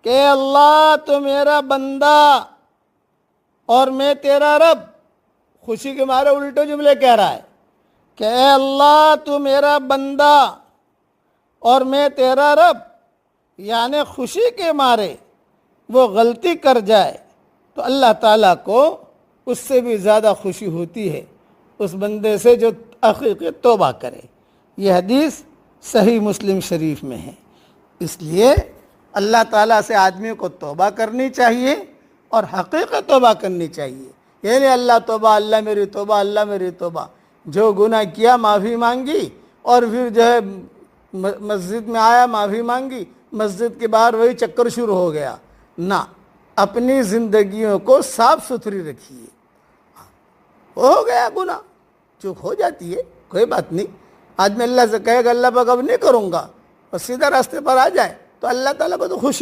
کہ اے اللہ تو میرا بندہ اور میں تیرا رب. خوشی کے مارے الٹے جملے کہہ رہا ہے کہ اے اللہ تو میرا بندہ اور میں تیرا رب. یعنی خوشی کے مارے وہ غلطی کر جائے تو اللہ تعالیٰ کو اس سے بھی زیادہ خوشی ہوتی ہے اس بندے سے جو حقیقی توبہ کرے. یہ حدیث صحیح مسلم شریف میں ہے. اس لیے اللہ تعالیٰ سے آدمی کو توبہ کرنی چاہیے اور حقیقی توبہ کرنی چاہیے. یعنی اللہ توبہ، اللہ میری توبہ، اللہ میری توبہ. جو گناہ کیا معافی مانگی اور پھر جو ہے مسجد میں آیا معافی مانگی، مسجد کے باہر وہی چکر شروع ہو گیا. نہ، اپنی زندگیوں کو صاف ستھری رکھیے. ہو گیا گناہ، چوک ہو جاتی ہے، کوئی بات نہیں. آدمی اللہ سے کہے گا اللہ پاک اب نہیں کروں گا اور سیدھا راستے پر آ جائے تو اللہ تعالیٰ کو تو خوشی